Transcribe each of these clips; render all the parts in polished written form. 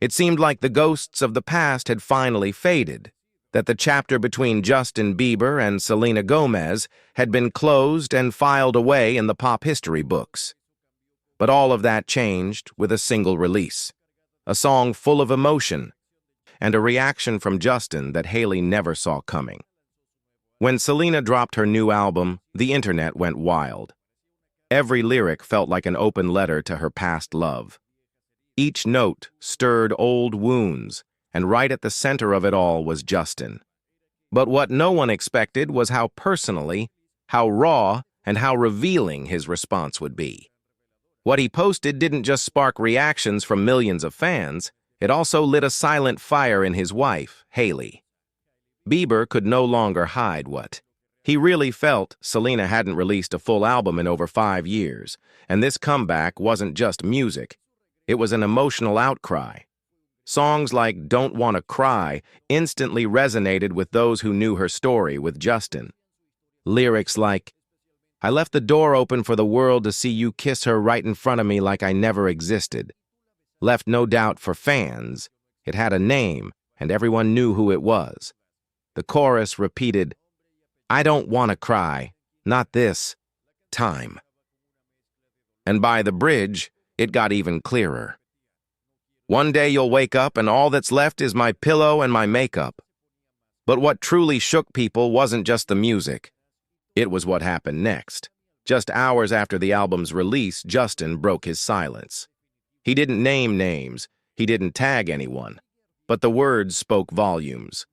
It seemed like the ghosts of the past had finally faded, that the chapter between Justin Bieber and Selena Gomez had been closed and filed away in the pop history books. But all of that changed with a single release, a song full of emotion, and a reaction from Justin that Hailey never saw coming. When Selena dropped her new album, the internet went wild. Every lyric felt like an open letter to her past love. Each note stirred old wounds, and right at the center of it all was Justin. But what no one expected was how personally, how raw, and how revealing his response would be. What he posted didn't just spark reactions from millions of fans, it also lit a silent fire in his wife, Hailey. Bieber could no longer hide what he really felt. Selena hadn't released a full album in over 5 years, and this comeback wasn't just music. It was an emotional outcry. Songs like Don't Wanna Cry instantly resonated with those who knew her story with Justin. Lyrics like, I left the door open for the world to see you kiss her right in front of me like I never existed, left no doubt for fans. It had a name, and everyone knew who it was. The chorus repeated, I don't wanna cry, not this time. And by the bridge, it got even clearer. One day you'll wake up and all that's left is my pillow and my makeup. But what truly shook people wasn't just the music. It was what happened next. Just hours after the album's release, Justin broke his silence. He didn't name names, he didn't tag anyone, but the words spoke volumes.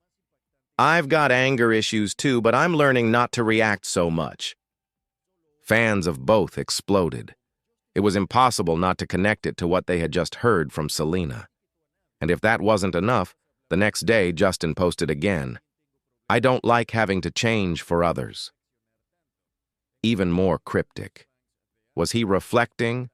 I've got anger issues too, but I'm learning not to react so much. Fans of both exploded. It was impossible not to connect it to what they had just heard from Selena. And if that wasn't enough, the next day Justin posted again, I don't like having to change for others. Even more cryptic. Was he reflecting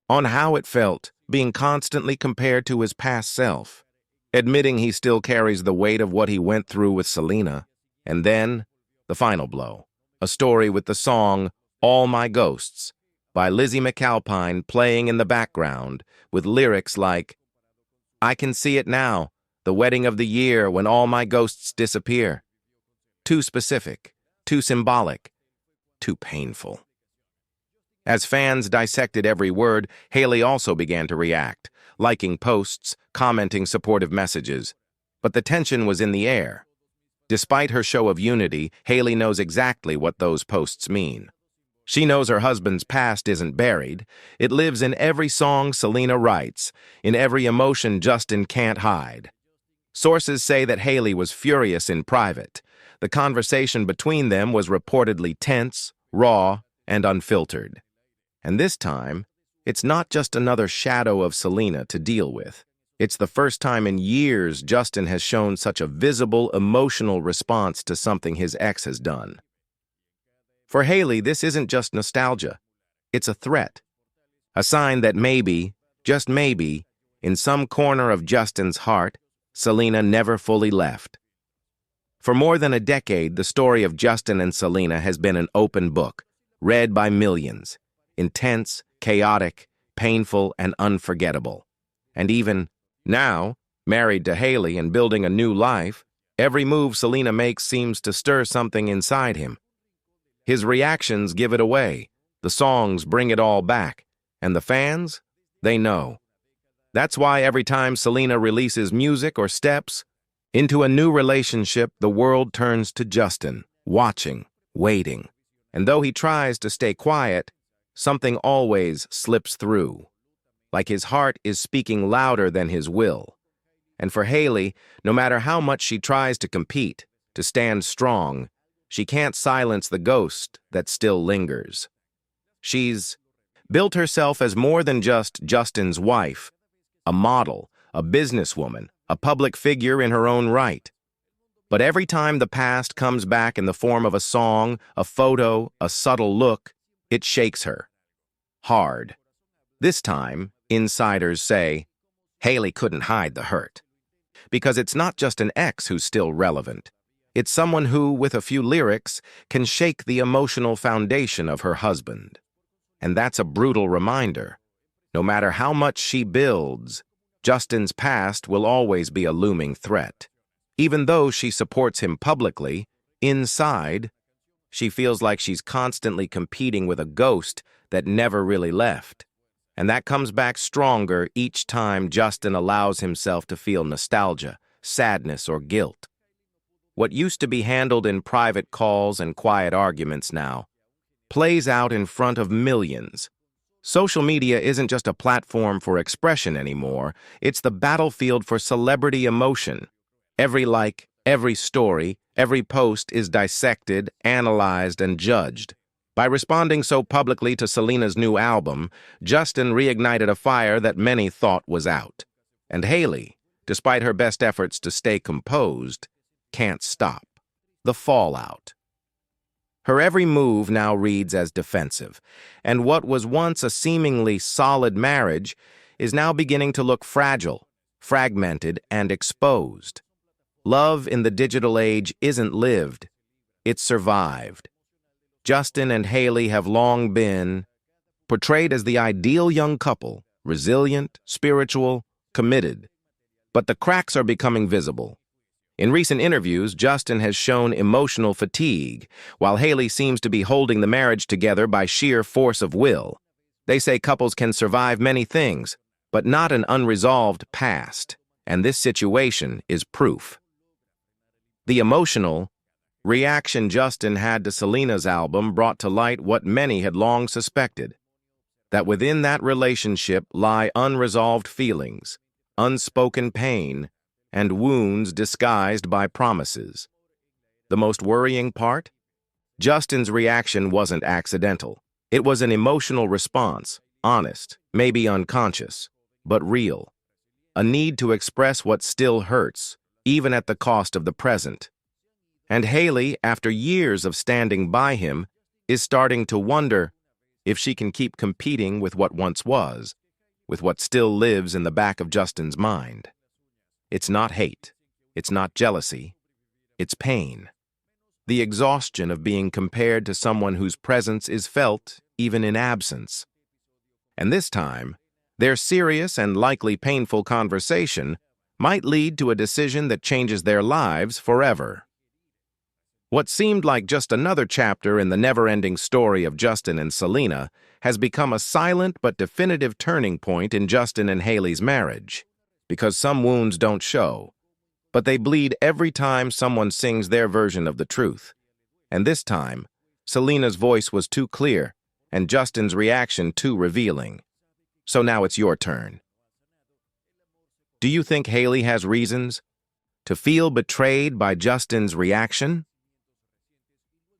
on how it felt being constantly compared to his past self, admitting he still carries the weight of what he went through with Selena? And then, the final blow, a story with the song All My Ghosts by Lizzie McAlpine playing in the background with lyrics like, I can see it now, the wedding of the year when all my ghosts disappear. Too specific, too symbolic, too painful. As fans dissected every word, Hailey also began to react, liking posts, commenting supportive messages. But the tension was in the air. Despite her show of unity, Hailey knows exactly what those posts mean. She knows her husband's past isn't buried. It lives in every song Selena writes, in every emotion Justin can't hide. Sources say that Hailey was furious in private. The conversation between them was reportedly tense, raw, and unfiltered. And this time, it's not just another shadow of Selena to deal with. It's the first time in years Justin has shown such a visible, emotional response to something his ex has done. For Hailey, this isn't just nostalgia. It's a threat. A sign that maybe, just maybe, in some corner of Justin's heart, Selena never fully left. For more than a decade, the story of Justin and Selena has been an open book, read by millions. Intense, chaotic, painful, and unforgettable. And even now, married to Hailey and building a new life, every move Selena makes seems to stir something inside him. His reactions give it away, the songs bring it all back, and the fans, they know. That's why every time Selena releases music or steps into a new relationship, the world turns to Justin, watching, waiting. And though he tries to stay quiet, something always slips through, like his heart is speaking louder than his will. And for Hailey, no matter how much she tries to compete, to stand strong, she can't silence the ghost that still lingers. She's built herself as more than just Justin's wife, a model, a businesswoman, a public figure in her own right. But every time the past comes back in the form of a song, a photo, a subtle look, it shakes her. Hard. This time, insiders say, Hailey couldn't hide the hurt. Because it's not just an ex who's still relevant. It's someone who, with a few lyrics, can shake the emotional foundation of her husband. And that's a brutal reminder. No matter how much she builds, Justin's past will always be a looming threat. Even though she supports him publicly, inside, she feels like she's constantly competing with a ghost that never really left. And that comes back stronger each time Justin allows himself to feel nostalgia, sadness, or guilt. What used to be handled in private calls and quiet arguments now plays out in front of millions. Social media isn't just a platform for expression anymore, it's the battlefield for celebrity emotion. Every like, every story, every post is dissected, analyzed, and judged. By responding so publicly to Selena's new album, Justin reignited a fire that many thought was out. And Hailey, despite her best efforts to stay composed, can't stop. The fallout. Her every move now reads as defensive, and what was once a seemingly solid marriage is now beginning to look fragile, fragmented, and exposed. Love in the digital age isn't lived, it's survived. Justin and Hailey have long been portrayed as the ideal young couple, resilient, spiritual, committed. But the cracks are becoming visible. In recent interviews, Justin has shown emotional fatigue, while Hailey seems to be holding the marriage together by sheer force of will. They say couples can survive many things, but not an unresolved past, and this situation is proof. The emotional reaction Justin had to Selena's album brought to light what many had long suspected, that within that relationship lie unresolved feelings, unspoken pain, and wounds disguised by promises. The most worrying part? Justin's reaction wasn't accidental. It was an emotional response, honest, maybe unconscious, but real. A need to express what still hurts, even at the cost of the present. And Hailey, after years of standing by him, is starting to wonder if she can keep competing with what once was, with what still lives in the back of Justin's mind. It's not hate, it's not jealousy, it's pain. The exhaustion of being compared to someone whose presence is felt even in absence. And this time, their serious and likely painful conversation might lead to a decision that changes their lives forever. What seemed like just another chapter in the never-ending story of Justin and Selena has become a silent but definitive turning point in Justin and Hailey's marriage. Because some wounds don't show, but they bleed every time someone sings their version of the truth. And this time, Selena's voice was too clear, and Justin's reaction too revealing. So now it's your turn. Do you think Hailey has reasons to feel betrayed by Justin's reaction?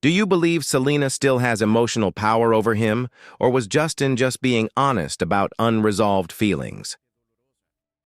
Do you believe Selena still has emotional power over him, or was Justin just being honest about unresolved feelings?